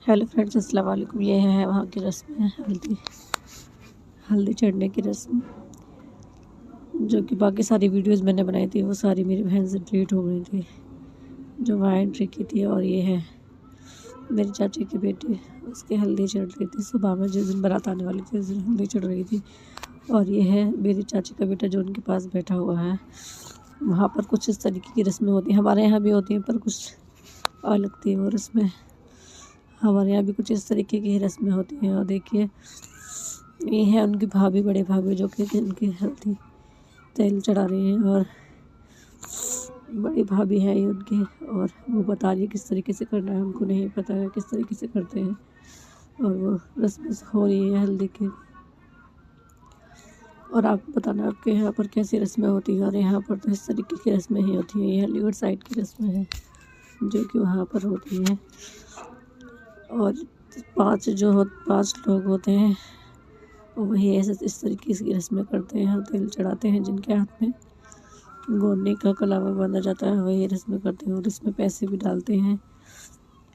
Hello friends, अस्सलाम वालेकुम। ये है वहाँ की रस्म है, हल्दी चढ़ने की रस्म, जो कि बाकी सारी वीडियोस मैंने बनाई थी वो सारी मेरी बहन से डिलीट हो गई थी, जो वहाँ एंट्री की थी। और ये है मेरी चाची की बेटी, उसकी हल्दी चढ़ रही थी सुबह में, जिस दिन बारात आने वाली थी उस दिन हल्दी चढ़ रही थी। और ये है मेरी चाची का बेटा जो उनके पास बैठा हुआ है। वहाँ पर कुछ इस तरीके की रस्में होती हैं, हमारे यहाँ भी होती हैं पर कुछ अलग थी वो रस्में। हमारे यहाँ भी कुछ इस तरीके की रस्में होती हैं। और देखिए, ये है उनकी भाभी, बड़े भाभी, जो कि उनकी हल्दी तेल चढ़ा रही हैं। और बड़ी भाभी है ये उनकी, और वो बता रही है किस तरीके से करना है। उनको नहीं पता है किस तरीके से करते हैं। और वो रस्म हो रही है हल्दी की। और आप बताना आपके यहाँ पर कैसी रस्में होती हैं। और यहाँ पर तो इस तरीके की रस्में ही होती हैं। ये हॉलीवुड साइड की रस्में हैं जो कि वहाँ पर होती हैं। और पाँच लोग होते हैं, वही ऐसे इस तरीके की रस्में करते हैं। तेल चढ़ाते हैं, जिनके हाथ में गोंडी का कलावा बांधा जाता है वही रस्में करते हैं। और इसमें पैसे भी डालते हैं।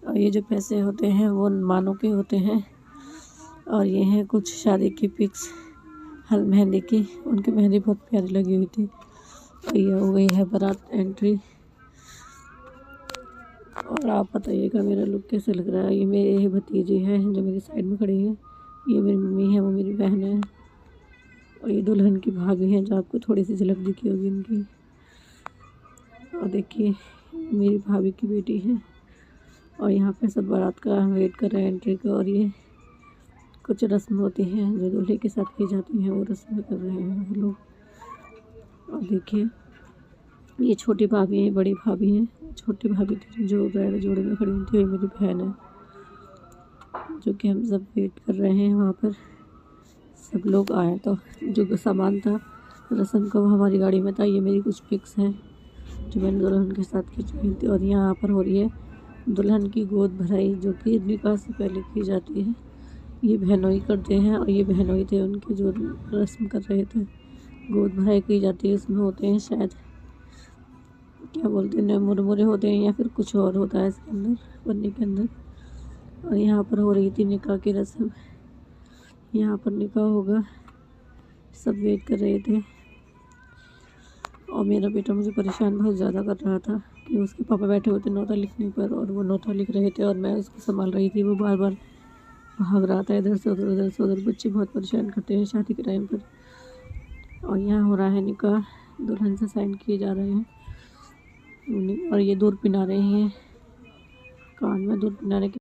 और ये जो पैसे होते हैं वो मानों के होते हैं। और ये हैं कुछ शादी की पिक्स मेहंदी की, उनकी मेहंदी बहुत प्यारी लगी हुई थी। और ये हो गई है बारात एंट्री। और आप बताइएगा मेरा लुक कैसे लग रहा है। ये मेरे भतीजे हैं जो मेरी साइड में खड़ी है, ये मेरी मम्मी है, वो मेरी बहन है। और ये दुल्हन की भाभी हैं जो आपको थोड़ी सी झलक दिखी होगी इनकी। और देखिए, मेरी भाभी की बेटी है। और यहाँ पे सब बारात का वेट कर रहे हैं एंट्री का। और ये कुछ रस्म होती हैं जो दूल्हे के साथ की जाती हैं, वो रस्में कर रहे हैं वो लोग। और देखिए, ये छोटी भाभी है, बड़ी भाभी है। छोटी भाभी थी जो रेड जोड़े में खड़ी हुई थी, मेरी बहन है, जो कि हम सब वेट कर रहे हैं वहाँ पर सब लोग आए। तो जो सामान था रस्म का वो हमारी गाड़ी में था। ये मेरी कुछ पिक्स हैं जो मैंने दुल्हन के साथ खिंचवाई थी। और यहाँ पर हो रही है दुल्हन की गोद भराई, जो कि निकाह से पहले की जाती है। ये बहनोई करते हैं, और ये बहनोई थे उनके जो रस्म कर रहे थे। गोद भराई की जाती है, इसमें होते हैं शायद क्या बोलते हैं, मुरमुरे होते हैं या फिर कुछ और होता है इसके अंदर, पन्नी के अंदर। और यहाँ पर हो रही थी निकाह की रस्म। यहाँ पर निकाह होगा, सब वेट कर रहे थे। और मेरा बेटा मुझे परेशान बहुत ज़्यादा कर रहा था कि उसके पापा बैठे हुए थे नोटा लिखने पर, और वो नोटा लिख रहे थे और मैं उसको संभाल रही थी। वो बार बार भाग रहा था इधर से उधर, उधर से उधर। बच्चे बहुत परेशान करते हैं शादी के टाइम पर। और यहाँ हो रहा है निकाह, दुल्हन से साइन किए जा रहे हैं। और ये दूर पिना रही हैं, कान में दूर पिनाने के